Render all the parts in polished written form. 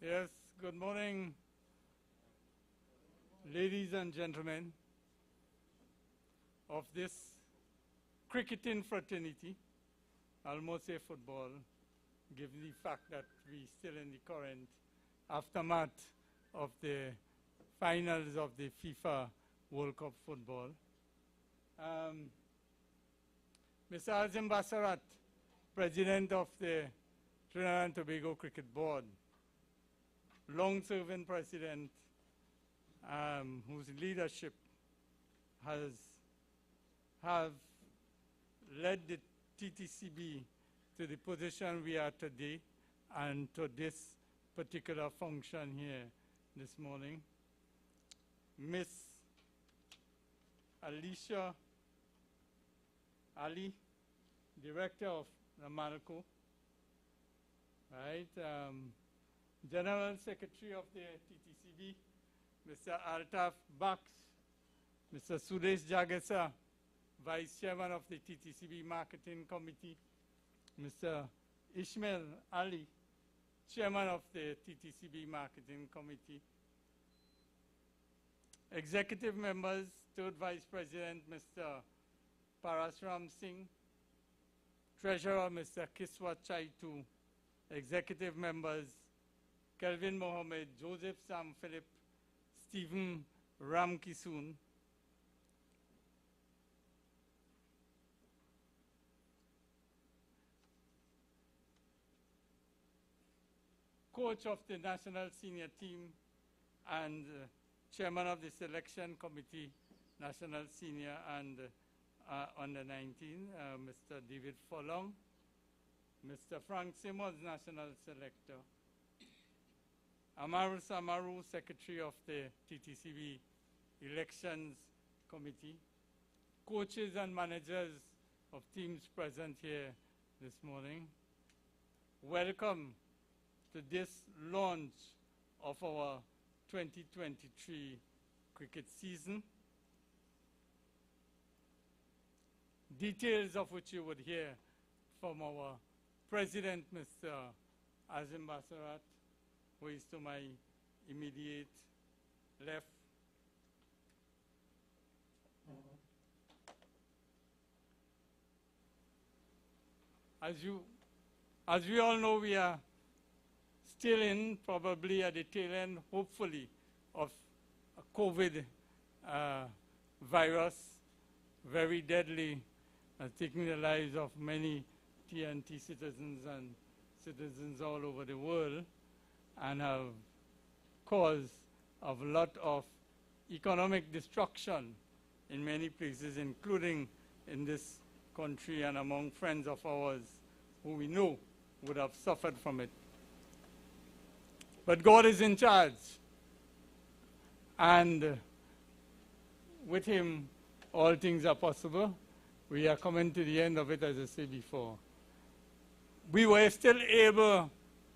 Yes, good morning, ladies and gentlemen of this cricketing fraternity. I almost say football, given the fact that we're still in the current aftermath of the finals of the FIFA World Cup football. Mr. Azim Basarat, President of the Trinidad and Tobago Cricket Board, long-serving president whose leadership have led the Ttcb to the position we are today and to this particular function here this morning. Miss Alicia Ali, Director of the Malco, right? General Secretary of the Ttcb, Mr. Altaf Bax, Mr. Sudesh Jagesa, Vice Chairman of the Ttcb Marketing Committee, Mr. Ishmael Ali, Chairman of the Ttcb Marketing Committee, Executive Members, Third Vice President, Mr. Parasram Singh, Treasurer, Mr. Kiswa Chaitu, Executive Members, Kelvin Mohammed, Joseph Sam Philip, Stephen Ramkisoon, coach of the national senior team and chairman of the selection committee, national senior and under 19, Mr. David Folong, Mr. Frank Simmons, national selector, Amaru Samaru, Secretary of the Ttcb Elections Committee, coaches and managers of teams present here this morning. Welcome to this launch of our 2023 cricket season, details of which you would hear from our President, Mr. Azim Basarat, who is to my immediate left. As we all know, we are still in, probably at the tail end, hopefully, of a COVID virus, very deadly, taking the lives of many TNT citizens and citizens all over the world, and have caused a lot of economic destruction in many places, including in this country and among friends of ours who we know would have suffered from it. But God is in charge, and with him all things are possible. We are coming to the end of it, as I said before. We were still able,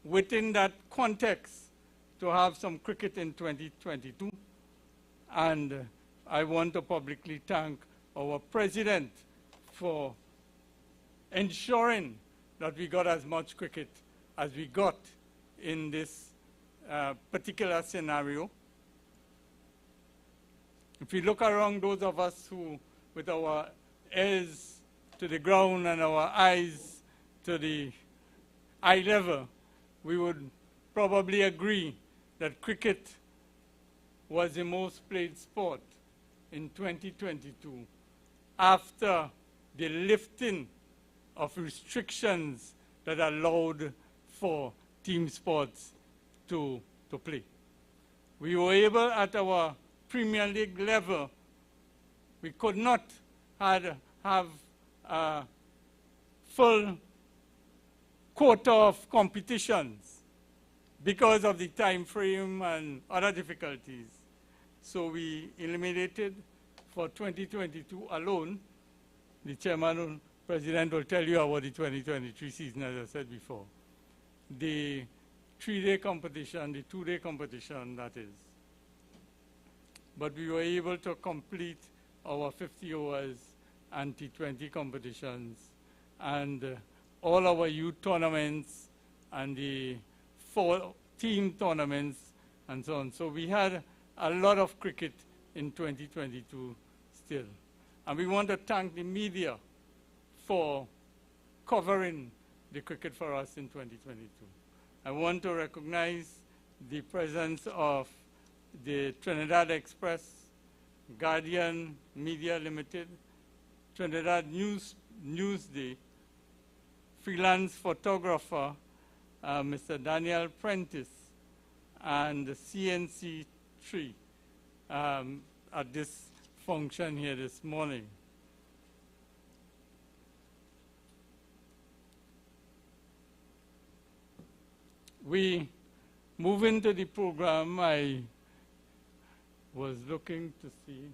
within that context, to have some cricket in 2022, and I want to publicly thank our president for ensuring that we got as much cricket as we got in this particular scenario. If we look around, those of us who, with our ears to the ground and our eyes to the eye level, we would probably agree that cricket was the most played sport in 2022 after the lifting of restrictions that allowed for team sports to play. We were able, at our Premier League level, we could not have a full quota of competitions because of the time frame and other difficulties. So we eliminated, for 2022 alone, the chairman and president will tell you about the 2023 season, as I said before, the 3-day competition, the 2-day competition, that is. But we were able to complete our 50 overs and T20 competitions, and all our youth tournaments and the 4 team tournaments and so on. So we had a lot of cricket in 2022 still. And we want to thank the media for covering the cricket for us in 2022. I want to recognize the presence of the Trinidad Express, Guardian Media Limited, Trinidad Newsday, freelance photographer, Mr. Daniel Prentice, and the CNC Tree at this function here this morning. We move into the program. I was looking to see.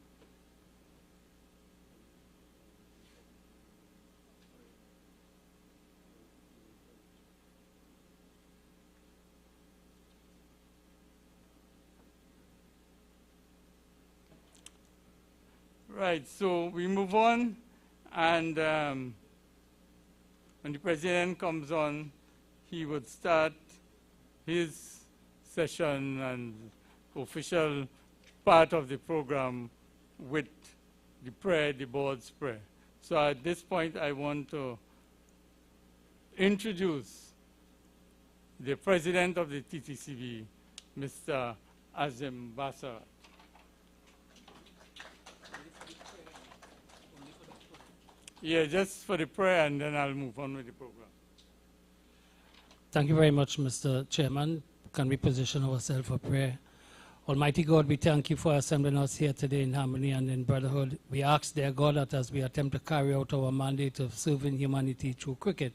Right, so we move on, and when the president comes on, he would start his session and official part of the program with the prayer, the board's prayer. So at this point, I want to introduce the president of the Ttcb, Mr. Azim Bassarat. Yeah, just for the prayer, and then I'll move on with the program. Thank you very much, Mr. Chairman. Can we position ourselves for prayer? Almighty God, we thank you for assembling us here today in harmony and in brotherhood. We ask, dear God, that as we attempt to carry out our mandate of serving humanity through cricket,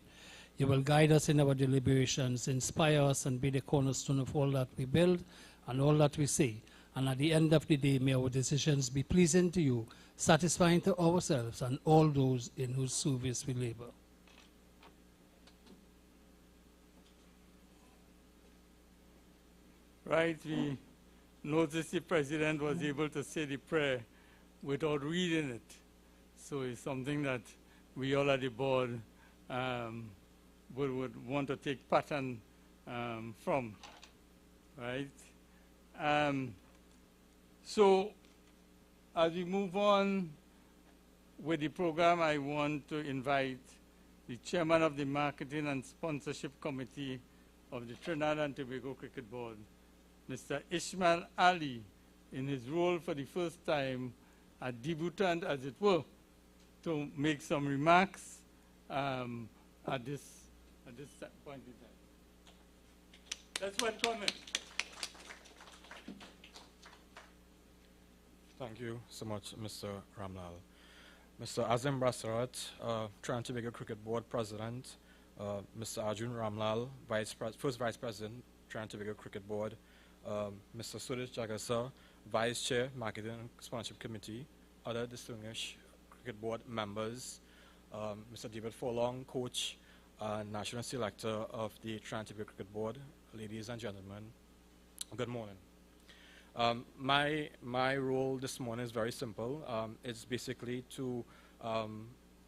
you will guide us in our deliberations, inspire us, and be the cornerstone of all that we build and all that we say. And at the end of the day, may our decisions be pleasing to you, satisfying to ourselves and all those in whose service we labor. Right, we noticed the president was able to say the prayer without reading it. So it's something that we all at the board would want to take pattern from, right? So as we move on with the program, I want to invite the chairman of the Marketing and Sponsorship Committee of the Trinidad and Tobago Cricket Board, Mr. Ishmael Ali, in his role for the first time, a debutant as it were, to make some remarks at this point in time. Let's welcome him. Thank you so much, Mr. Ramlal. Mr. Azim Bassarat, Trinidad and Tobago Cricket Board President, Mr. Arjun Ramlal, First Vice President, Trinidad and Tobago Cricket Board, Mr. Suresh Jagasa, Vice Chair, Marketing and Sponsorship Committee, other distinguished Cricket Board members, Mr. David Forlong, Coach and National Selector of the Trinidad and Tobago Cricket Board, ladies and gentlemen, good morning. My role this morning is very simple. It's basically to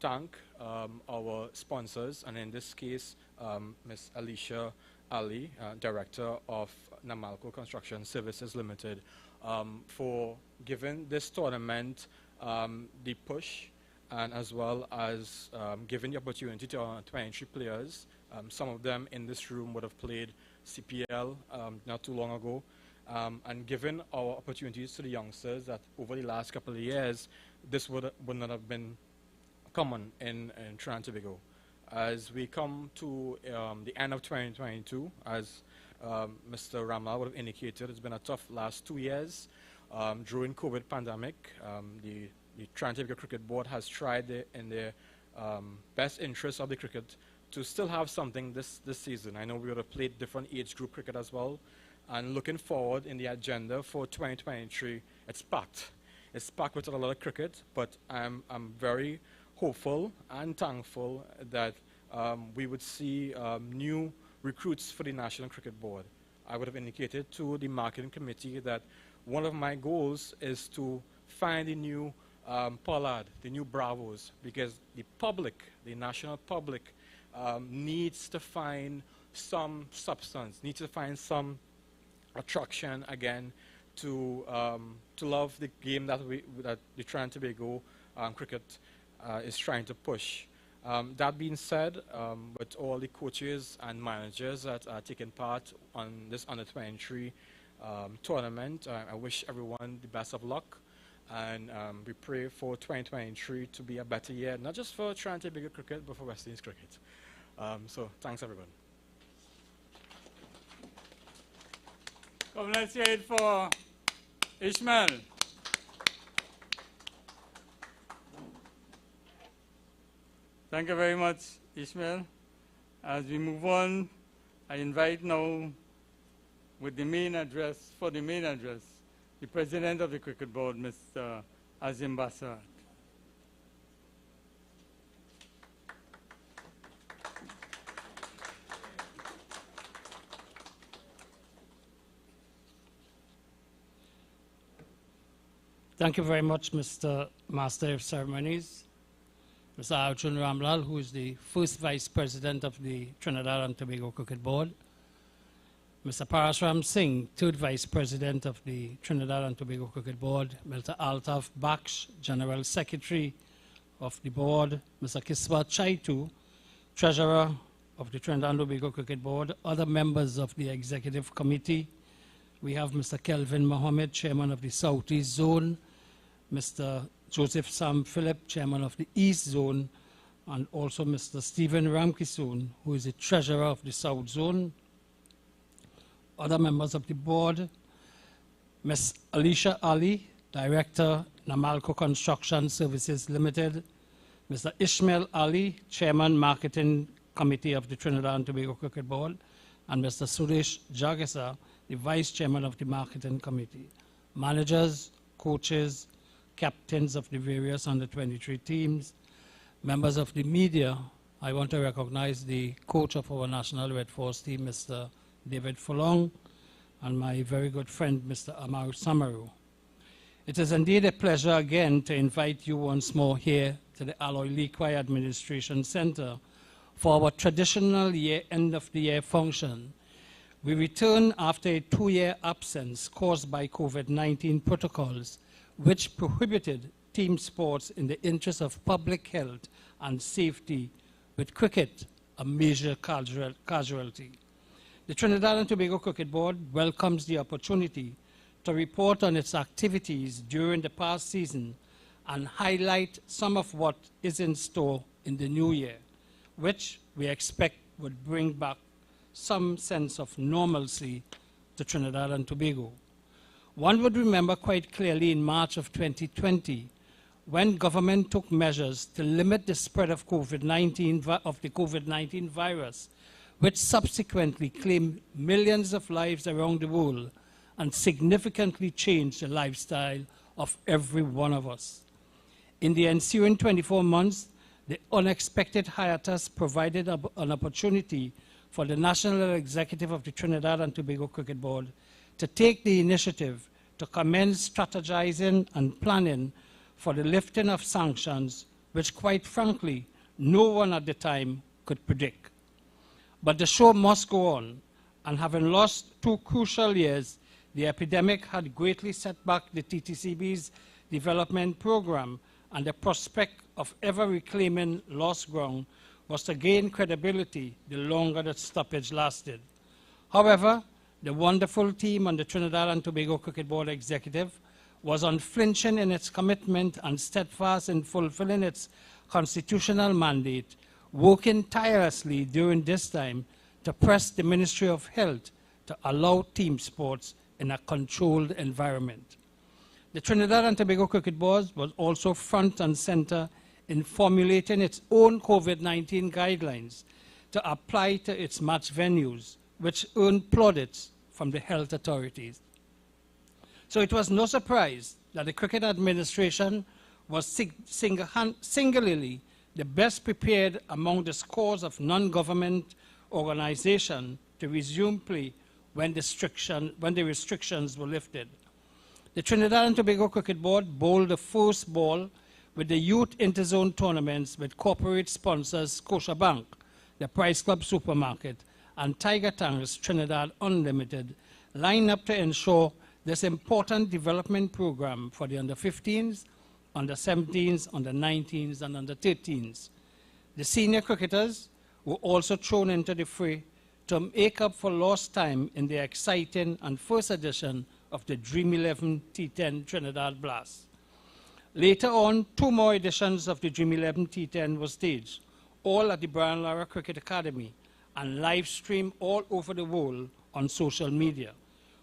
thank our sponsors, and in this case, Ms. Alicia Ali, Director of Namalco Construction Services Limited, for giving this tournament the push, and as well as giving the opportunity to our 23 players. Some of them in this room would have played CPL not too long ago. And given our opportunities to the youngsters that over the last couple of years, this would not have been common in Trinidad and Tobago. As we come to the end of 2022, as Mr. Ramlal would have indicated, it's been a tough last 2 years. During COVID pandemic, the Trinidad and Tobago Cricket Board has tried in the best interest of the cricket to still have something this season. I know we would have played different age group cricket as well. And looking forward in the agenda for 2023, it's packed. It's packed with a lot of cricket, but I'm very hopeful and thankful that we would see new recruits for the National Cricket Board. I would have indicated to the marketing committee that one of my goals is to find the new Pollard, the new Bravos, because the public, the national public, needs to find some substance, needs to find some attraction again to love the game that the Trinidad and Tobago cricket is trying to push. That being said, with all the coaches and managers that are taking part on this under-23 tournament, I wish everyone the best of luck, and we pray for 2023 to be a better year, not just for Trinidad and Tobago cricket, but for West Indies cricket. So thanks everyone. Come, let's hear it for Ishmael. Thank you very much, Ishmael. As we move on, I invite now, with the main address, the President of the Cricket Board, Mr. Azim Basarat. Thank you very much, Mr. Master of Ceremonies. Mr. Arjun Ramlal, who is the first Vice President of the Trinidad and Tobago Cricket Board. Mr. Parasram Singh, third Vice President of the Trinidad and Tobago Cricket Board. Mr. Altaf Baksh, General Secretary of the Board. Mr. Kiswa Chaitu, Treasurer of the Trinidad and Tobago Cricket Board. Other members of the Executive Committee. We have Mr. Kelvin Mohammed, Chairman of the Southeast Zone. Mr. Joseph Sam Phillip, Chairman of the East Zone, and also Mr. Stephen Ramkissoon, who is the Treasurer of the South Zone. Other members of the board, Ms. Alicia Ali, Director, Namalco Construction Services Limited. Mr. Ishmael Ali, Chairman, Marketing Committee of the Trinidad and Tobago Cricket Board, and Mr. Suresh Jagesa, the Vice Chairman of the Marketing Committee. Managers, coaches, captains of the various under-23 teams, members of the media. I want to recognize the coach of our National Red Force team, Mr. David Fulong, and my very good friend, Mr. Amar Samaru. It is indeed a pleasure again to invite you once more here to the Aloy Likwai Administration Center for our traditional end of the year function. We return after a 2-year absence caused by COVID-19 protocols, which prohibited team sports in the interest of public health and safety, with cricket a major casualty. The Trinidad and Tobago Cricket Board welcomes the opportunity to report on its activities during the past season and highlight some of what is in store in the new year, which we expect would bring back some sense of normalcy to Trinidad and Tobago. One would remember quite clearly in March of 2020, when government took measures to limit the spread of the COVID-19 virus, which subsequently claimed millions of lives around the world and significantly changed the lifestyle of every one of us. In the ensuing 24 months, the unexpected hiatus provided an opportunity for the National Executive of the Trinidad and Tobago Cricket Board to take the initiative to commence strategizing and planning for the lifting of sanctions, which quite frankly, no one at the time could predict. But the show must go on, and having lost 2 crucial years, the epidemic had greatly set back the Ttcb's development program, and the prospect of ever reclaiming lost ground was to gain credibility the longer the stoppage lasted. However, the wonderful team on the Trinidad and Tobago Cricket Board Executive was unflinching in its commitment and steadfast in fulfilling its constitutional mandate, working tirelessly during this time to press the Ministry of Health to allow team sports in a controlled environment. The Trinidad and Tobago Cricket Board was also front and center in formulating its own COVID-19 guidelines to apply to its match venues, which earned plaudits from the health authorities. So it was no surprise that the Cricket Administration was singularly the best prepared among the scores of non-government organizations to resume play when the restrictions were lifted. The Trinidad and Tobago Cricket Board bowled the first ball with the youth interzone tournaments with corporate sponsors Scotiabank, the Price Club Supermarket, and Tiger Tanks Trinidad Unlimited, line up to ensure this important development program for the under-15s, under-17s, under-19s, and under-13s. The senior cricketers were also thrown into the fray to make up for lost time in the exciting and first edition of the Dream 11 T10 Trinidad Blast. Later on, 2 more editions of the Dream 11 T10 were staged, all at the Brian Lara Cricket Academy, and live streamed all over the world on social media.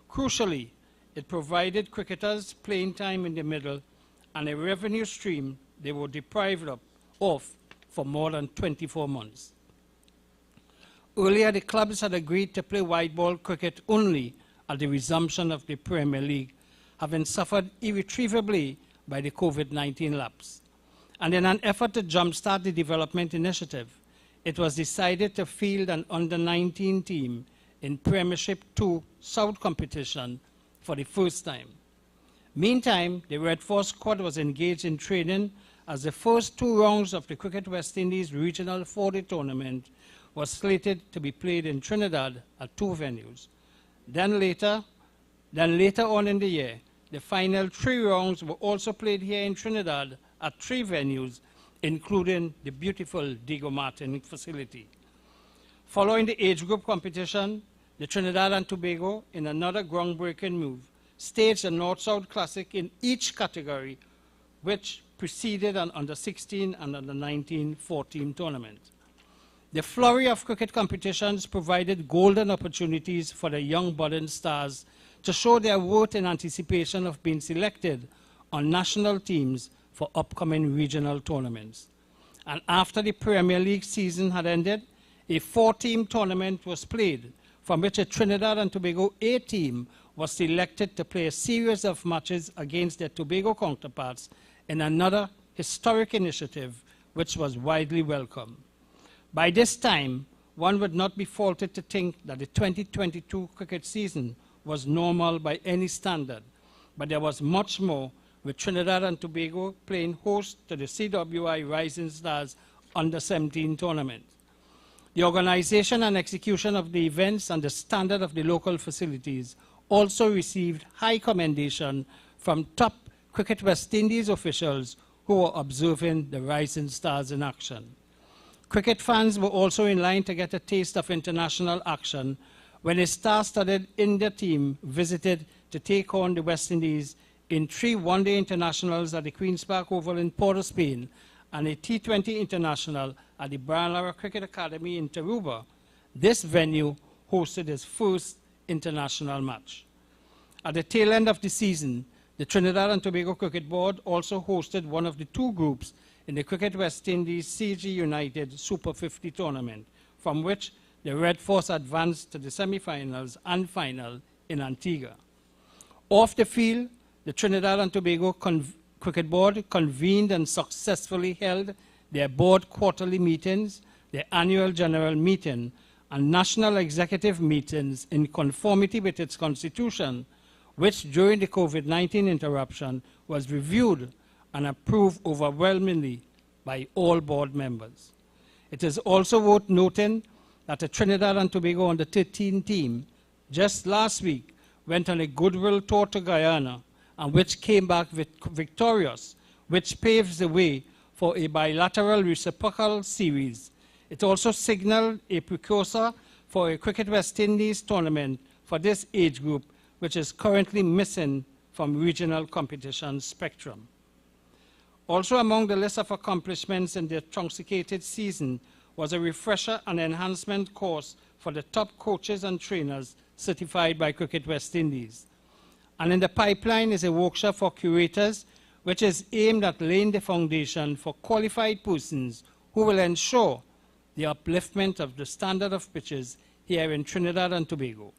Crucially, it provided cricketers playing time in the middle and a revenue stream they were deprived of for more than 24 months. Earlier, the clubs had agreed to play white ball cricket only at the resumption of the Premier League, having suffered irretrievably by the COVID-19 lapse. And in an effort to jumpstart the development initiative, it was decided to field an under-19 team in Premiership 2 South competition for the first time. Meantime, the Red Force squad was engaged in training as the first 2 rounds of the Cricket West Indies Regional 4-Day Tournament was slated to be played in Trinidad at 2 venues. Then later on in the year, the final 3 rounds were also played here in Trinidad at 3 venues, including the beautiful Diego Martin facility. Following the age group competition, the Trinidad and Tobago, in another groundbreaking move, staged a North-South Classic in each category, which preceded an under-16 and under-19 4-team tournament. The flurry of cricket competitions provided golden opportunities for the young budding stars to show their worth in anticipation of being selected on national teams for upcoming regional tournaments. And after the Premier League season had ended, a 4-team tournament was played, from which a Trinidad and Tobago A team was selected to play a series of matches against their Tobago counterparts in another historic initiative, which was widely welcomed. By this time, one would not be faulted to think that the 2022 cricket season was normal by any standard, but there was much more, with Trinidad and Tobago playing host to the CWI Rising Stars Under-17 tournament. The organization and execution of the events and the standard of the local facilities also received high commendation from top Cricket West Indies officials who were observing the Rising Stars in action. Cricket fans were also in line to get a taste of international action when a star-studded India team visited to take on the West Indies in 3 one-day internationals at the Queen's Park Oval in Port of Spain and a T20 international at the Brian Lara Cricket Academy in Tarouba. This venue hosted its first international match. At the tail end of the season, the Trinidad and Tobago Cricket Board also hosted one of the 2 groups in the Cricket West Indies CG United Super 50 tournament, from which the Red Force advanced to the semi-finals and final in Antigua. Off the field, the Trinidad and Tobago Cricket Board convened and successfully held their board quarterly meetings, their annual general meeting, and national executive meetings in conformity with its constitution, which during the COVID-19 interruption was reviewed and approved overwhelmingly by all board members. It is also worth noting that the Trinidad and Tobago under-13 team just last week went on a goodwill tour to Guyana, and which came back victorious, which paves the way for a bilateral reciprocal series. It also signaled a precursor for a Cricket West Indies tournament for this age group, which is currently missing from regional competition spectrum. Also among the list of accomplishments in the truncated season was a refresher and enhancement course for the top coaches and trainers certified by Cricket West Indies. And in the pipeline is a workshop for curators, which is aimed at laying the foundation for qualified persons who will ensure the upliftment of the standard of pitches here in Trinidad and Tobago.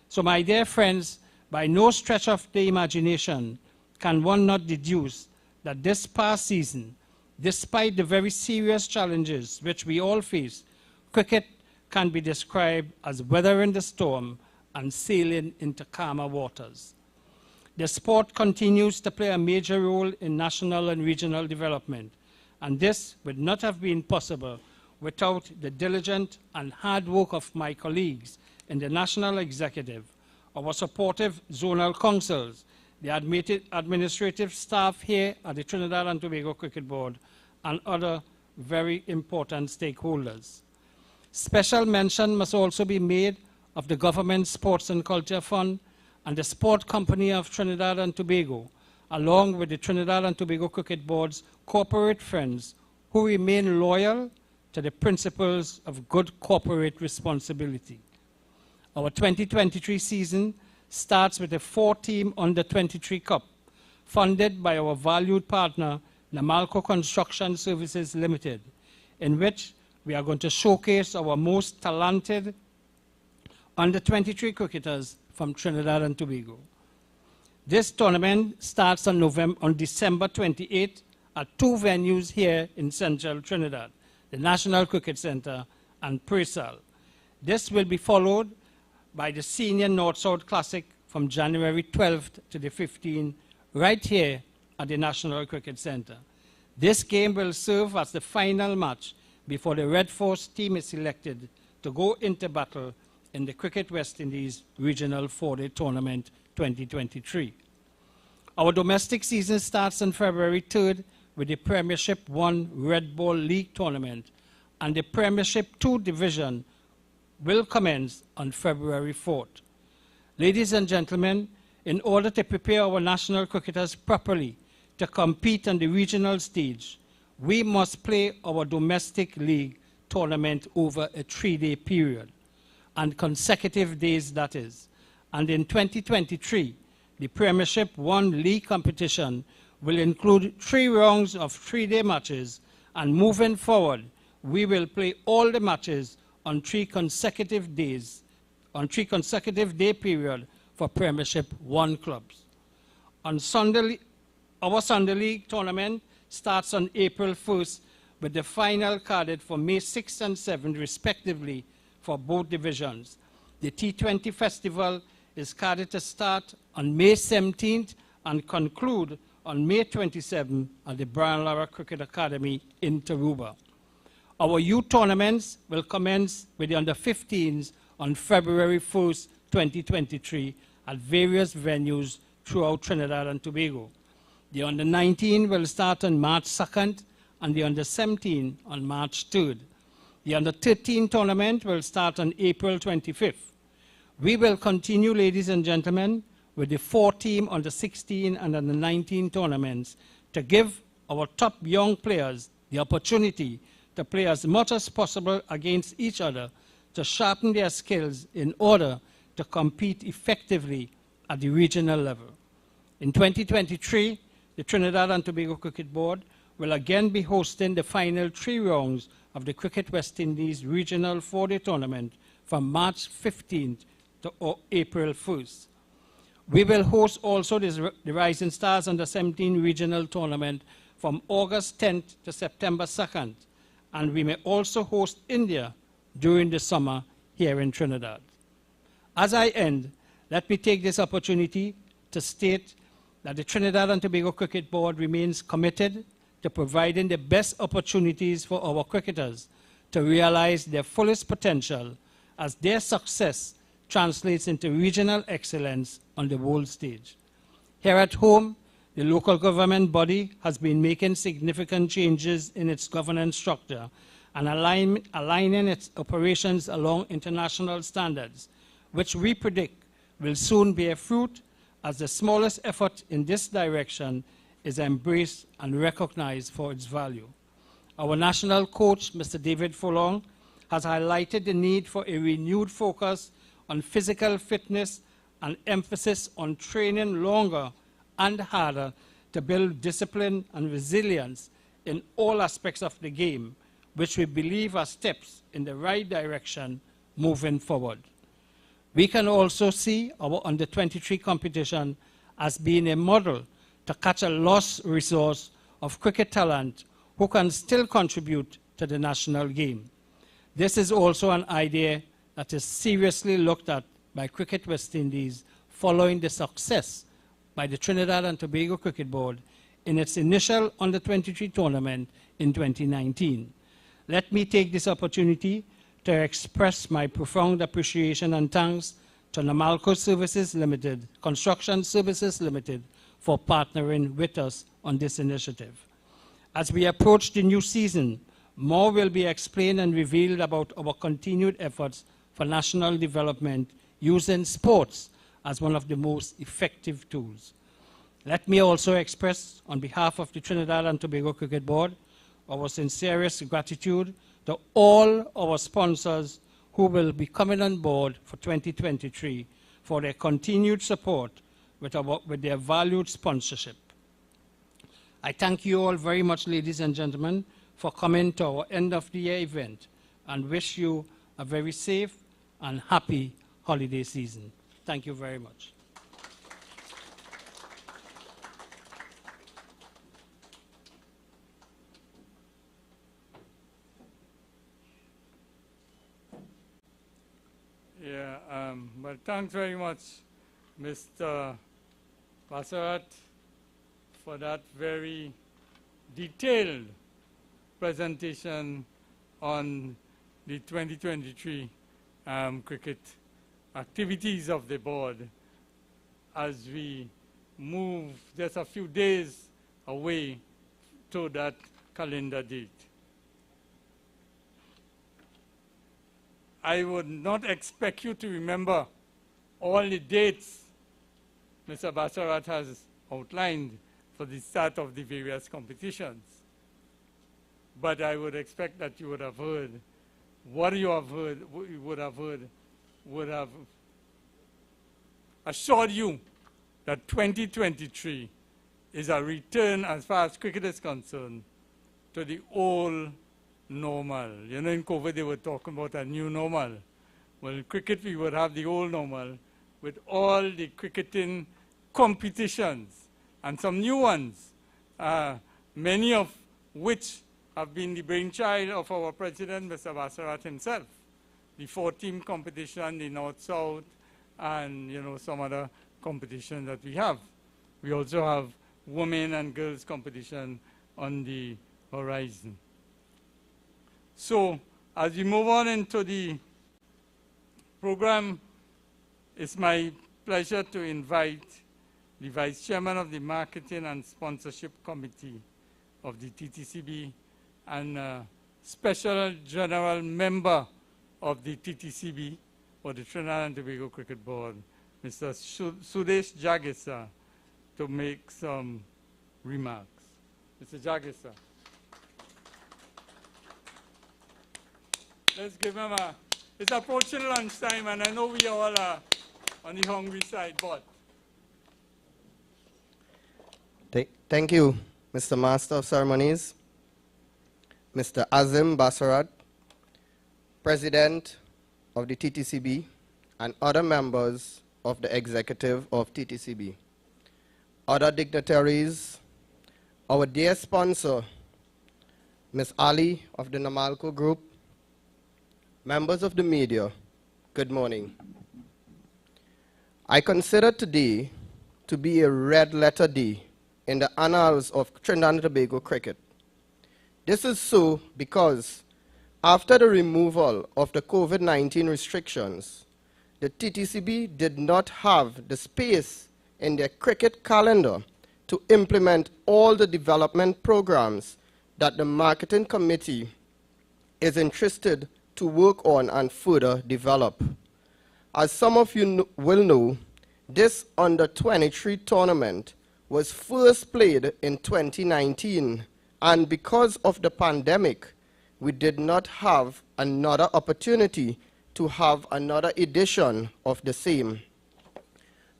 So my dear friends, by no stretch of the imagination can one not deduce that this past season, despite the very serious challenges which we all face, cricket can be described as weathering the storm and sailing into calmer waters. The sport continues to play a major role in national and regional development, and this would not have been possible without the diligent and hard work of my colleagues in the national executive, our supportive zonal councils, the administrative staff here at the Trinidad and Tobago Cricket Board, and other very important stakeholders. Special mention must also be made of the Government Sports and Culture Fund and the Sport Company of Trinidad and Tobago, along with the Trinidad and Tobago Cricket Board's corporate friends who remain loyal to the principles of good corporate responsibility. Our 2023 season starts with a 4-team Under-23 Cup, funded by our valued partner, Namalco Construction Services Limited, in which we are going to showcase our most talented Under-23 cricketers from Trinidad and Tobago. This tournament starts on December 28 at 2 venues here in central Trinidad, the National Cricket Center and Presal. This will be followed by the Senior North-South Classic from January 12th to the 15th, right here at the National Cricket Center. This game will serve as the final match before the Red Force team is selected to go into battle in the Cricket West Indies Regional 4-Day Tournament 2023. Our domestic season starts on February 3rd with the Premiership 1 Red Ball League Tournament, and the Premiership 2 Division will commence on February 4th. Ladies and gentlemen, in order to prepare our national cricketers properly to compete on the regional stage, we must play our domestic league tournament over a 3-day period, and consecutive days that is. And in 2023, the Premiership 1 League competition will include 3 rounds of 3-day matches, and moving forward, we will play all the matches on 3 consecutive days, on 3 consecutive day period for Premiership 1 clubs. On Sunday, our Sunday League tournament starts on April 1st with the final carded for May 6th and 7th respectively for both divisions. The T20 Festival is carded to start on May 17th and conclude on May 27th at the Brian Lara Cricket Academy in Taruba. Our youth tournaments will commence with the Under-15s on February 1st, 2023 at various venues throughout Trinidad and Tobago. The Under-19 will start on March 2nd and the Under-17 on March 3rd. The Under-13 tournament will start on April 25th. We will continue, ladies and gentlemen, with the 4-team Under-16 and Under-19 tournaments to give our top young players the opportunity to play as much as possible against each other to sharpen their skills in order to compete effectively at the regional level. In 2023, the Trinidad and Tobago Cricket Board will again be hosting the final 3 rounds of the Cricket West Indies Regional 4-Day Tournament from March 15th to April 1st. We will host also the Rising Stars Under-17 Regional Tournament from August 10th to September 2nd, and we may also host India during the summer here in Trinidad. As I end, let me take this opportunity to state that the Trinidad and Tobago Cricket Board remains committed to providing the best opportunities for our cricketers to realize their fullest potential as their success translates into regional excellence on the world stage. Here at home, the local government body has been making significant changes in its governance structure and aligning its operations along international standards, which we predict will soon bear fruit as the smallest effort in this direction is embraced and recognized for its value. Our national coach, Mr. David Furlong, has highlighted the need for a renewed focus on physical fitness and emphasis on training longer and harder to build discipline and resilience in all aspects of the game, which we believe are steps in the right direction moving forward. We can also see our Under-23 competition as being a model to catch a lost resource of cricket talent who can still contribute to the national game. This is also an idea that is seriously looked at by Cricket West Indies following the success by the Trinidad and Tobago Cricket Board in its initial Under-23 tournament in 2019. Let me take this opportunity to express my profound appreciation and thanks to Namalco Services Limited, Construction Services Limited, for partnering with us on this initiative. As we approach the new season, more will be explained and revealed about our continued efforts for national development using sports as one of the most effective tools. Let me also express, on behalf of the Trinidad and Tobago Cricket Board, our sincerest gratitude to all our sponsors who will be coming on board for 2023 for their continued support with their valued sponsorship. I thank you all very much, ladies and gentlemen, for coming to our end of the year event and wish you a very safe and happy holiday season. Thank you very much. Yeah, well, thanks very much, Mr. Bassarat, for that very detailed presentation on the 2023 cricket activities of the board as we move just a few days away to that calendar date. I would not expect you to remember all the dates Mr. Bassarat has outlined for the start of the various competitions. But I would expect that you would have heard what you would have assured you that 2023 is a return, as far as cricket is concerned, to the old normal. You know, in COVID they were talking about a new normal. Well, in cricket we would have the old normal with all the cricketing competitions and some new ones, many of which have been the brainchild of our president, Mr. Bassarat himself. The 4-team competition, the North-South, and some other competition that we have. We also have women and girls competition on the horizon. So, as we move on into the program, it's my pleasure to invite the Vice Chairman of the Marketing and Sponsorship Committee of the Ttcb and Special General Member of the Ttcb or the Trinidad and Tobago Cricket Board, Mr. Sudesh Jagisa, to make some remarks. Mr. Jagisa. Let's give him it's approaching lunchtime and I know we all are on the hungry side, but. Thank you, Mr. Master of Ceremonies, Mr. Azim Bassarat, President of the Ttcb, and other members of the executive of Ttcb, other dignitaries, our dear sponsor, Ms. Ali of the Namalco Group, members of the media, good morning. I consider today to be a red letter day in the annals of Trinidad and Tobago cricket. This is so because after the removal of the COVID-19 restrictions, the Ttcb did not have the space in their cricket calendar to implement all the development programs that the marketing committee is interested to work on and further develop. As some of you will know, this under-23 tournament was first played in 2019, and because of the pandemic, we did not have another opportunity to have another edition of the same.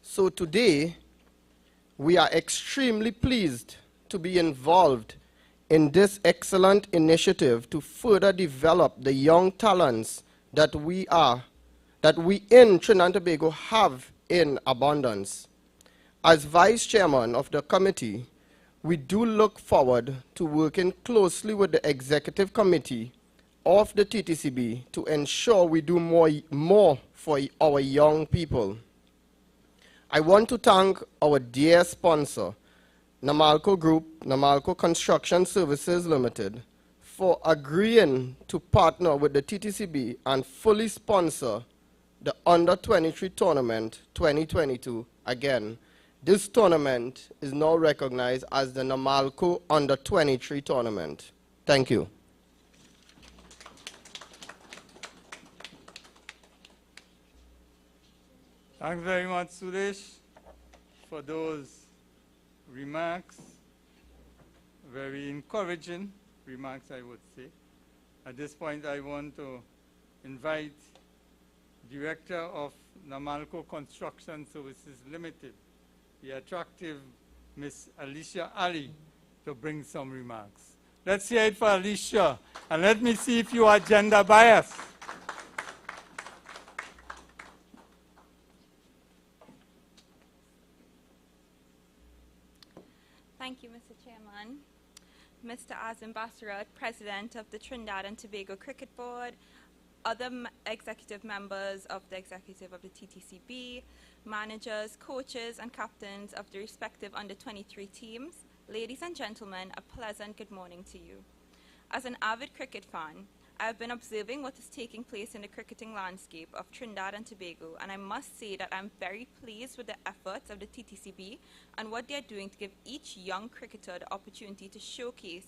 So today, we are extremely pleased to be involved in this excellent initiative to further develop the young talents that we in Trinidad and Tobago have in abundance. As Vice Chairman of the committee, we do look forward to working closely with the Executive Committee of the Ttcb to ensure we do more for our young people. I want to thank our dear sponsor, Namalco Group, Namalco Construction Services Limited, for agreeing to partner with the Ttcb and fully sponsor the Under-23 Tournament 2022 again. This tournament is now recognized as the Namalco Under-23 Tournament. Thank you. Thanks very much, Suresh, for those remarks. Very encouraging remarks, I would say. At this point, I want to invite Director of Namalco Construction Services Limited, the attractive Miss Alicia Ali, to bring some remarks. Let's hear it for Alicia, and let me see if you are gender biased. Thank you, Mr. Chairman. Mr. Azim Bassarat, President of the Trinidad and Tobago Cricket Board, other executive members of the executive of the TTCB, managers, coaches, and captains of the respective under-23 teams, ladies and gentlemen, a pleasant good morning to you. As an avid cricket fan, I have been observing what is taking place in the cricketing landscape of Trinidad and Tobago, and I must say that I'm very pleased with the efforts of the TTCB and what they are doing to give each young cricketer the opportunity to showcase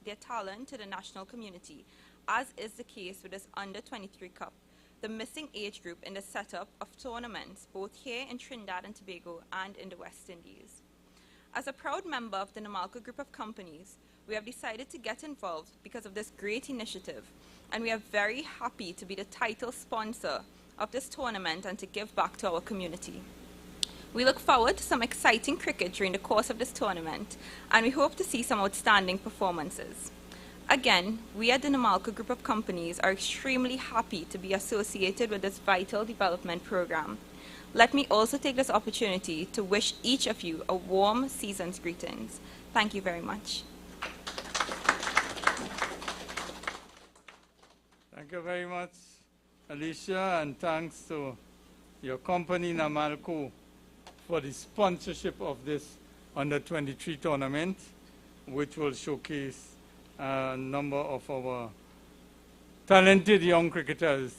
their talent to the national community, as is the case with this Under-23 Cup, the missing age group in the setup of tournaments both here in Trinidad and Tobago and in the West Indies. As a proud member of the Namalco Group of Companies, we have decided to get involved because of this great initiative, and we are very happy to be the title sponsor of this tournament and to give back to our community. We look forward to some exciting cricket during the course of this tournament, and we hope to see some outstanding performances. Again, we at the Namalco Group of Companies are extremely happy to be associated with this vital development program. Let me also take this opportunity to wish each of you a warm season's greetings. Thank you very much. Thank you very much, Alicia, and thanks to your company, Namalco, for the sponsorship of this Under-23 tournament, which will showcase a number of our talented young cricketers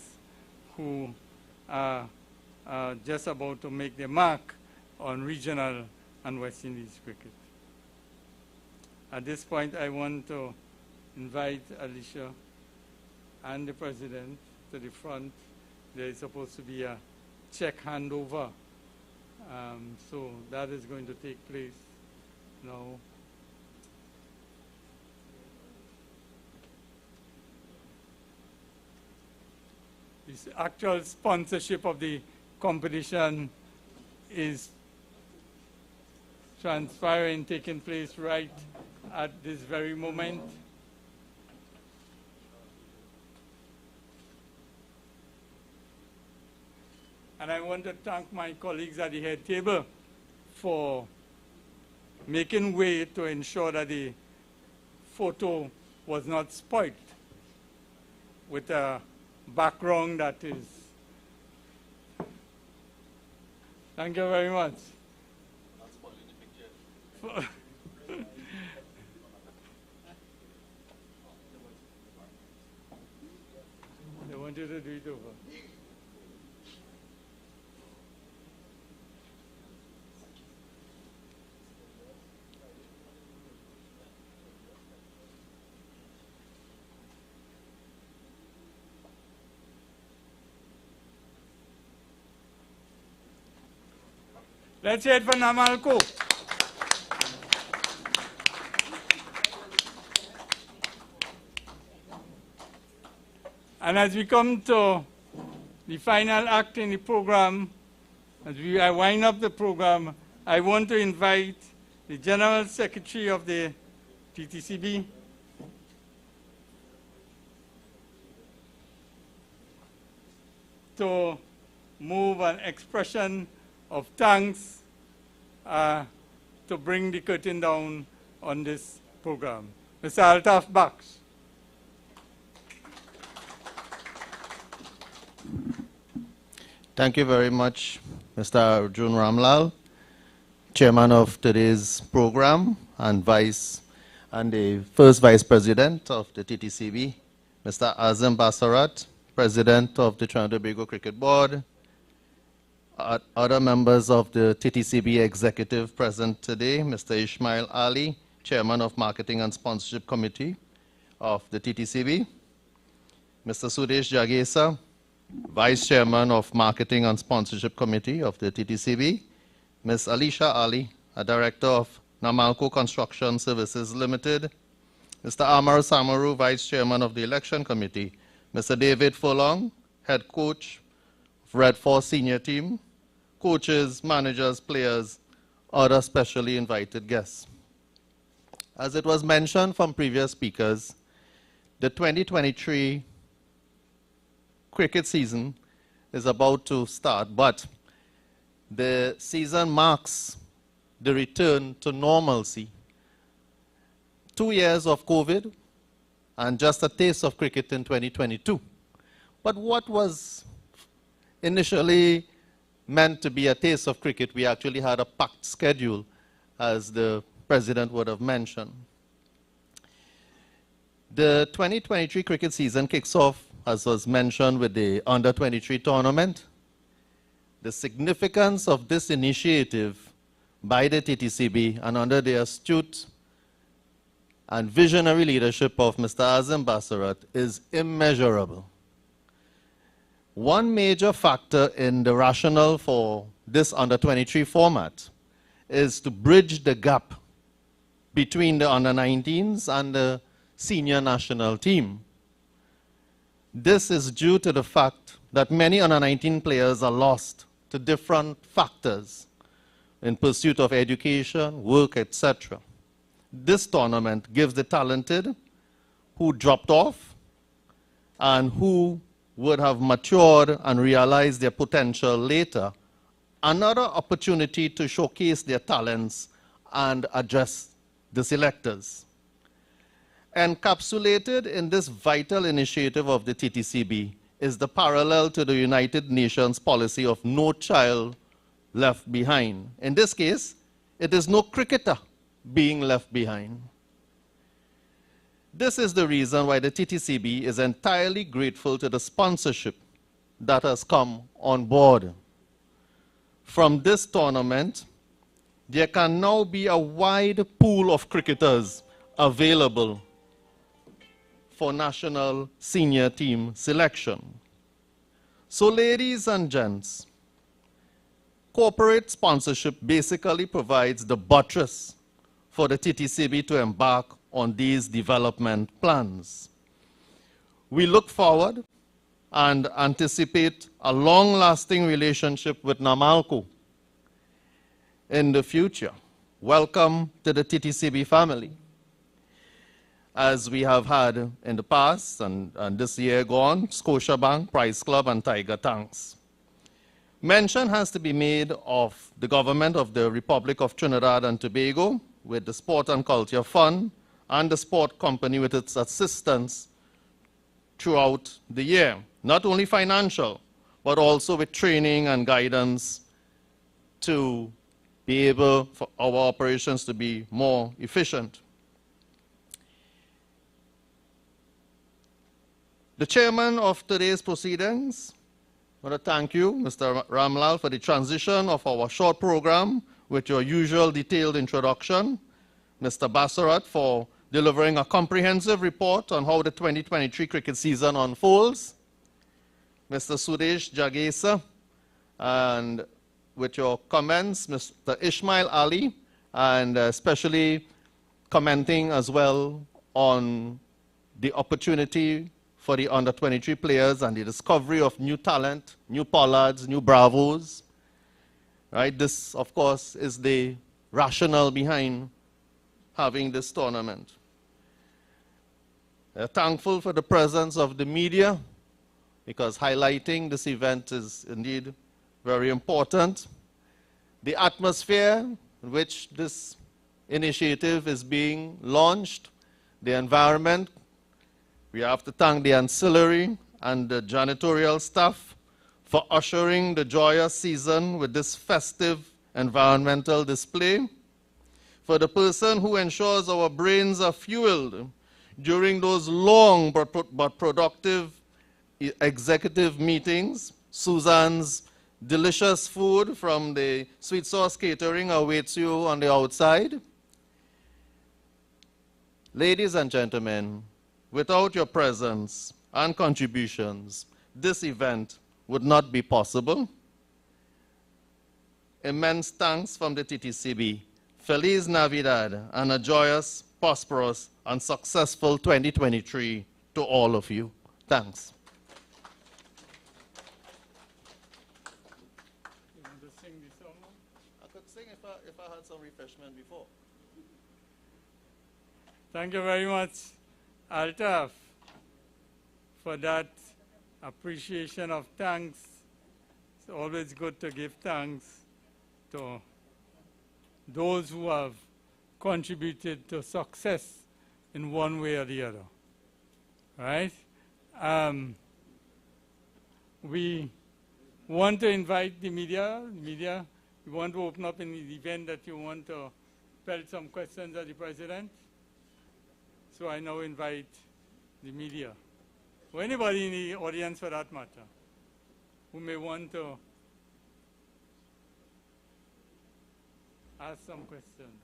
who are just about to make their mark on regional and West Indies cricket. At this point, I want to invite Alicia and the President to the front. There is supposed to be a check handover. So that is going to take place now. This actual sponsorship of the competition is transpiring, taking place right at this very moment. And I want to thank my colleagues at the head table for making way to ensure that the photo was not spoiled with a background that is. Thank you very much. Not spoiling the picture. They want you to do it over. Let's hear it for Namalco. And as we come to the final act in the program, as we wind up the program, I want to invite the General Secretary of the TTCB, to move an expression of thanks to bring the curtain down on this program. Mr. Altaf Baksh. Thank you very much, Mr. Arjun Ramlal, Chairman of today's program and the first Vice President of the TTCB, Mr. Azim Bassarat, President of the Trinidad and Tobago Cricket Board, Other members of the TTCB executive present today, Mr. Ismail Ali, Chairman of Marketing and Sponsorship Committee of the TTCB, Mr. Sudesh Jagesa, Vice Chairman of Marketing and Sponsorship Committee of the TTCB, Ms. Alicia Ali, a Director of Namalco Construction Services Limited, Mr. Amar Samaru, Vice Chairman of the Election Committee, Mr. David Furlong, Head Coach of Red Force Senior Team, coaches, managers, players, other specially invited guests. As it was mentioned from previous speakers, the 2023 cricket season is about to start, but the season marks the return to normalcy. 2 years of COVID and just a taste of cricket in 2022. But what was initially meant to be a taste of cricket, we actually had a packed schedule, as the President would have mentioned. The 2023 cricket season kicks off, as was mentioned, with the Under-23 tournament. The significance of this initiative by the TTCB and under the astute and visionary leadership of Mr. Azim Basarat is immeasurable. One major factor in the rationale for this Under-23 format is to bridge the gap between the Under-19s and the senior national team. This is due to the fact that many Under-19 players are lost to different factors in pursuit of education, work, etc. This tournament gives the talented who dropped off and who would have matured and realized their potential later another opportunity to showcase their talents and address the selectors. Encapsulated in this vital initiative of the TTCB is the parallel to the United Nations policy of no child left behind. In this case, it is no cricketer being left behind. This is the reason why the TTCB is entirely grateful to the sponsorship that has come on board. From this tournament, there can now be a wide pool of cricketers available for national senior team selection. So ladies and gents, corporate sponsorship basically provides the buttress for the TTCB to embark on these development plans. We look forward and anticipate a long-lasting relationship with Namalco in the future. Welcome to the TTCB family, as we have had in the past and this year gone, Scotiabank, Price Club, and Tiger Tanks. Mention has to be made of the government of the Republic of Trinidad and Tobago with the Sport and Culture Fund and the Sport Company with its assistance throughout the year. Not only financial, but also with training and guidance to be able for our operations to be more efficient. The chairman of today's proceedings, I want to thank you, Mr. Ramlal, for the transition of our short program with your usual detailed introduction. Mr. Basarat for delivering a comprehensive report on how the 2023 cricket season unfolds. Mr. Sudesh Jagesa, and with your comments, Mr. Ismail Ali, and especially commenting as well on the opportunity for the under-23 players and the discovery of new talent, new Pollards, new Bravos. Right? This, of course, is the rationale behind having this tournament. Thankful for the presence of the media, because highlighting this event is indeed very important. The atmosphere in which this initiative is being launched, the environment. We have to thank the ancillary and the janitorial staff for ushering the joyous season with this festive environmental display. For the person who ensures our brains are fueled during those long but productive executive meetings, Susan's Delicious food from the Sweet Sauce Catering awaits you on the outside. Ladies and gentlemen, without your presence and contributions, this event would not be possible. Immense thanks from the TTCB. Feliz Navidad and a joyous, prosperous, and successful 2023 to all of you. Thanks. You want to sing the song now? I could sing if I had some refreshment before. Thank you very much, Altaf, for that appreciation of thanks. It's always good to give thanks to those who have contributed to success in one way or the other. Right? We want to invite the media. You want to open up in the event that you want to pelt some questions at the president. So I now invite the media, or anybody in the audience for that matter, who may want to ask some questions.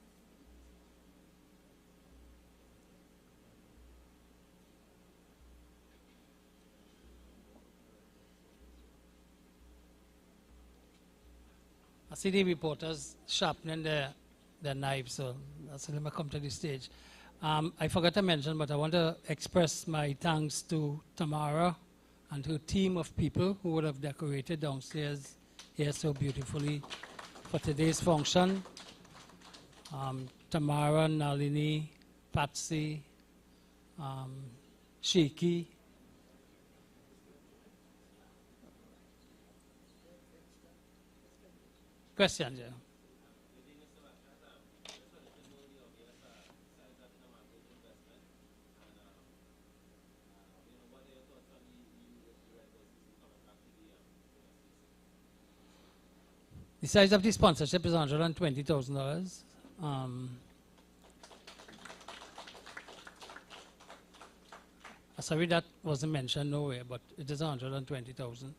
I see the reporters sharpening their knives, so that's let me come to the stage. I forgot to mention, but I want to express my thanks to Tamara and her team of people who would have decorated downstairs here so beautifully for today's function. Tamara, Nalini, Patsy, Shiki. Question, yeah. The size of the sponsorship is $120,000. Sorry, that wasn't mentioned nowhere, but it is $120,000.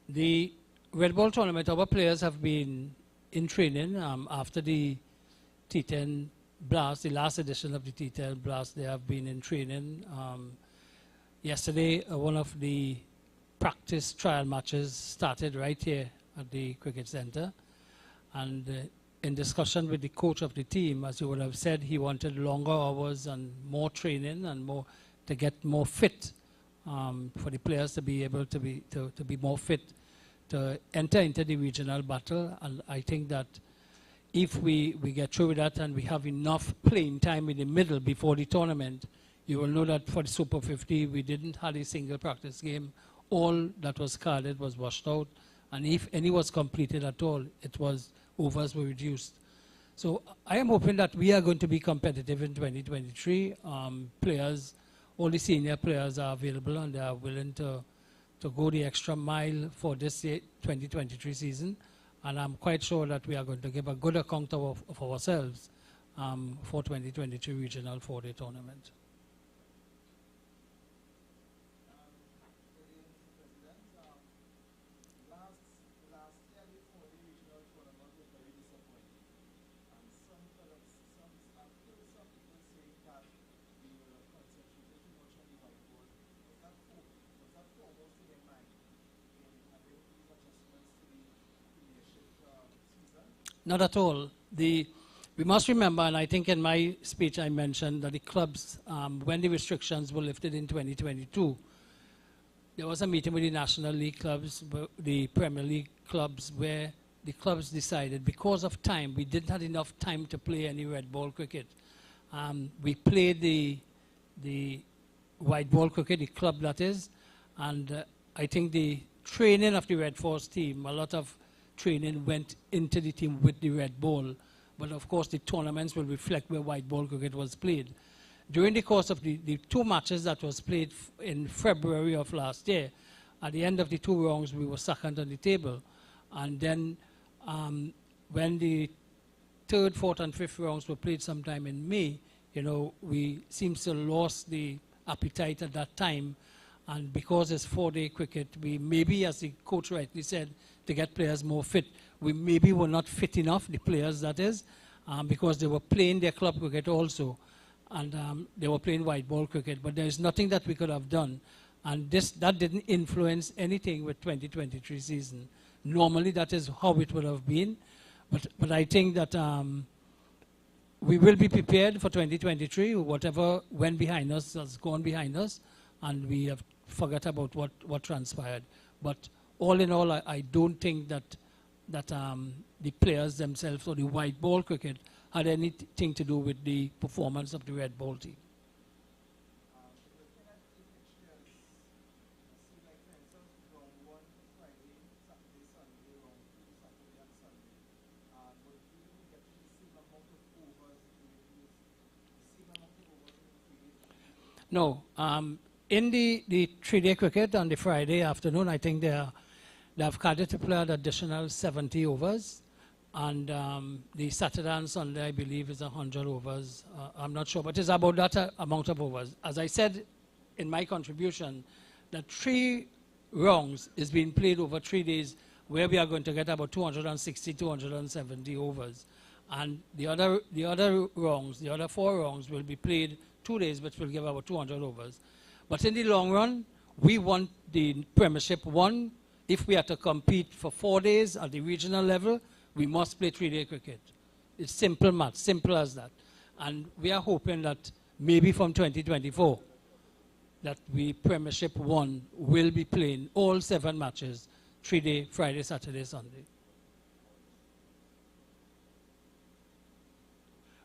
The Red Ball tournament, our players have been in training after the T10 Blast, the last edition of the T10 Blast. They have been in training. Yesterday, one of the practice trial matches started right here at the cricket center, and in discussion with the coach of the team, as you would have said, he wanted longer hours and more training and more to get more fit for the players to be able to be more fit to enter into the regional battle. And I think that if we get through with that and we have enough playing time in the middle before the tournament, you will know that for the Super 50 we didn't have a single practice game. All that was carded was washed out, and if any was completed at all, it was overs were reduced. So I am hoping that we are going to be competitive in 2023. Players, all the senior players are available and they are willing to go the extra mile for this 2023 season. And I'm quite sure that we are going to give a good account of ourselves for 2023 regional 4-day tournament. Not at all. We must remember, and I think in my speech I mentioned that the clubs, when the restrictions were lifted in 2022, there was a meeting with the National League clubs, the Premier League clubs, where the clubs decided because of time, we didn't have enough time to play any red ball cricket. We played the white ball cricket, the club that is, and I think the training of the Red Force team, a lot of training went into the team with the red ball, but of course the tournaments will reflect where white ball cricket was played. During the course of the 2 matches that was played in February of last year, at the end of the 2 rounds we were second on the table, and then when the 3rd, 4th and 5th rounds were played sometime in May, you know, we seems to lost the appetite at that time, And because it's 4-day cricket, we maybe, as the coach rightly said, to get players more fit, we maybe were not fit enough, the players that is, because they were playing their club cricket also. And they were playing white ball cricket. But there is nothing that we could have done. And that didn't influence anything with 2023 season. Normally, that is how it would have been. But I think that we will be prepared for 2023. Whatever went behind us has gone behind us, and we have forgot about what transpired. But all in all, I don't think that the players themselves or the white ball cricket had anything to do with the performance of the red ball team. No. In the 3-day cricket on the Friday afternoon, I think they have caddied to play an additional 70 overs. And the Saturday and Sunday, I believe, is 100 overs. I'm not sure, but it's about that amount of overs. As I said in my contribution, that 3 rounds is being played over 3 days, where we are going to get about 260, 270 overs. And the other rounds, the other 4 rounds will be played 2 days, which will give about 200 overs. But in the long run, we want the Premiership won. If we are to compete for 4 days at the regional level, we must play 3-day cricket. It's simple math, simple as that. And we are hoping that maybe from 2024, that we Premiership 1 will be playing all 7 matches, 3-day, Friday, Saturday, Sunday.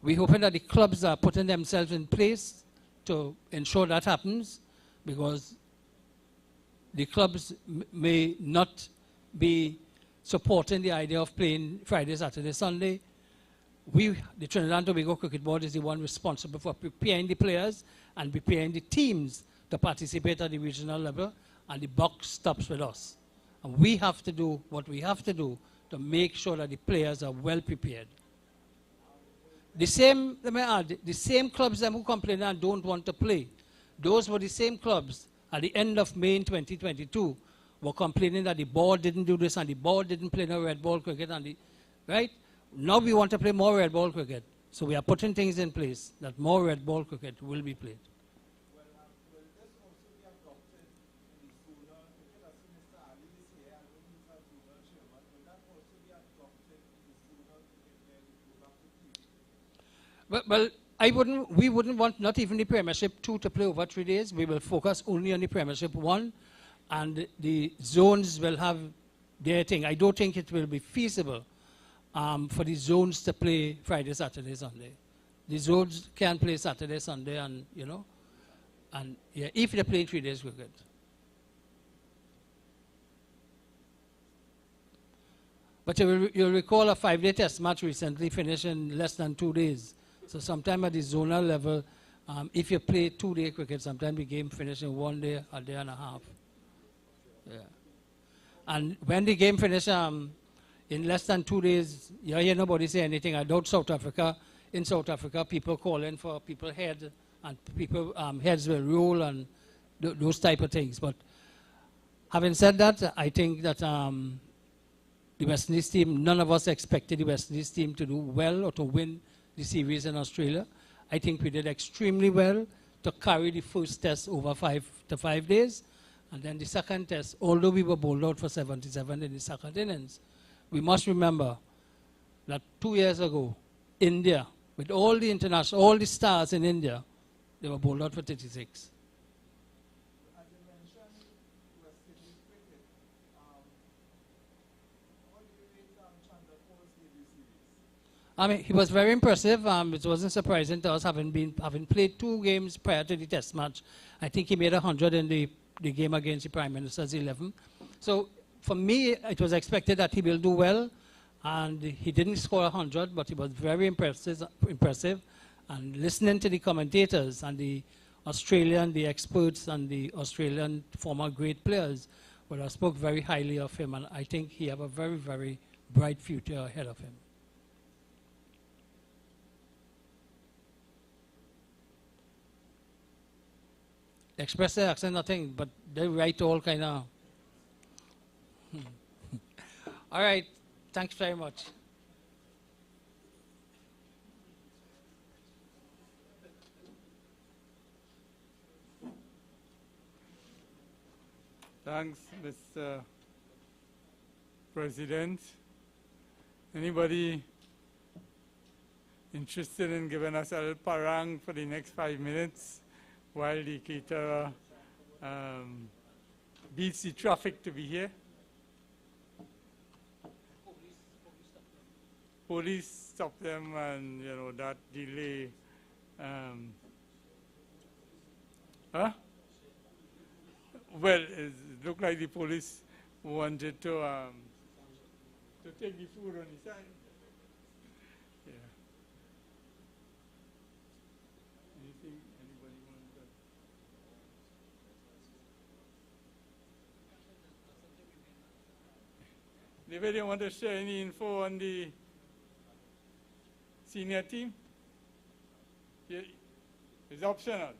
We're hoping that the clubs are putting themselves in place to ensure that happens, because the clubs may not be supporting the idea of playing Friday, Saturday, Sunday. The Trinidad and Tobago Cricket Board is the one responsible for preparing the players and preparing the teams to participate at the regional level, and the buck stops with us. And we have to do what we have to do to make sure that the players are well prepared. The same, let me add, the same clubs who complain and don't want to play, those were the same clubs at the end of May in 2022 were complaining that the board didn't do this and the board didn't play no red ball cricket. Right? Now we want to play more red ball cricket. So we are putting things in place that more red ball cricket will be played. Will this also be adopted in the zonal cricket? As Mr. Ali is here, I know he's a zonal chairman. Will that also be adopted in the zonal cricket where we go back to TV? Well, we wouldn't want not even the Premiership 2 to play over 3 days. We will focus only on the Premiership 1, and the zones will have their thing. I don't think it will be feasible for the zones to play Friday, Saturday, Sunday. The zones can play Saturday, Sunday, and and yeah, if they're playing 3 days cricket. But you'll recall a 5-day test match recently finished in less than 2 days. So sometime at the zonal level, if you play 2-day cricket, sometimes the game finishes in 1 day, a day and a half. Yeah. And when the game finishes in less than 2 days, you hear nobody say anything. I doubt South Africa. In South Africa, people calling for people's head, and people heads will roll and those type of things. But having said that, I think that the West Indies team, none of us expected the West Indies team to do well or to win the series in Australia. I think we did extremely well to carry the first test over 5 days. And then the second test, although we were bowled out for 77 in the second innings, we must remember that 2 years ago, India, with all the stars in India, they were bowled out for 36. As you mentioned, West Indies cricket, how do you rate Chandra Paul's debut series? I mean, he was very impressive. It wasn't surprising to us, having played 2 games prior to the test match. I think he made 100 in the game against the Prime Minister's 11. So for me, it was expected that he will do well. And he didn't score 100, but he was very impressive. And listening to the commentators and the experts and the Australian former great players, well, I spoke very highly of him, and I think he have a very, very bright future ahead of him. Express their accent, nothing, but they write all kind of. All right, thanks very much. Thanks, Mr. President. Anybody interested in giving us a little parang for the next 5 minutes while the caterer beats the traffic to be here? Police stop them, and you know that delay. Huh? Well, it looked like the police wanted to take the food on the side. Yeah. Anything anybody wants to? Anybody want to share any info on the senior team? Yeah. It's optional.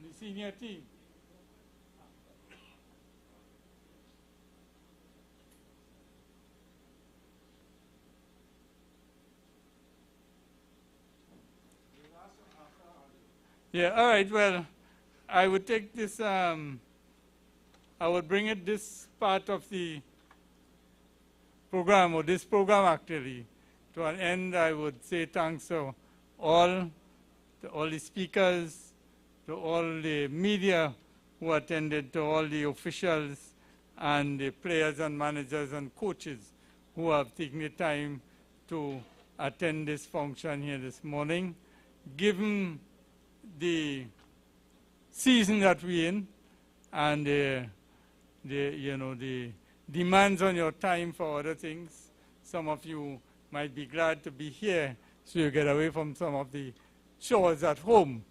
The senior team. Yeah, all right, well, I would take this, I would bring it this part of the program, or this program actually, to an end. I would say thanks to all the speakers, to all the media who attended, to all the officials and the players and managers and coaches who have taken the time to attend this function here this morning. Given the season that we're in and the demands on your time for other things, some of you might be glad to be here so you get away from some of the chores at home.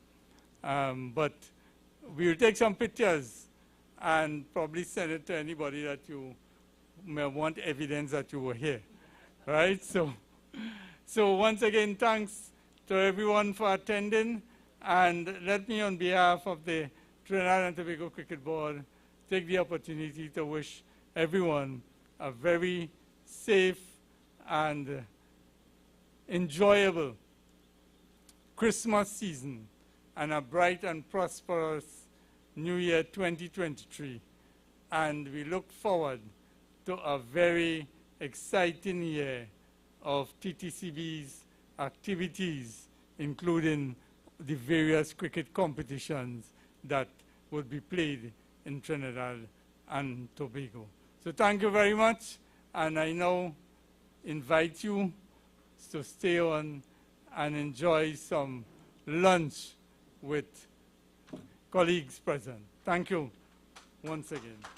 But we'll take some pictures and probably send it to anybody that you may want evidence that you were here, right? So once again, thanks to everyone for attending. And let me, on behalf of the Trinidad and Tobago Cricket Board, take the opportunity to wish everyone a very safe and enjoyable Christmas season and a bright and prosperous New Year 2023. And we look forward to a very exciting year of TTCB's activities, including the various cricket competitions that would be played in Trinidad and Tobago. So thank you very much, and I now invite you to stay on and enjoy some lunch with colleagues present. Thank you once again.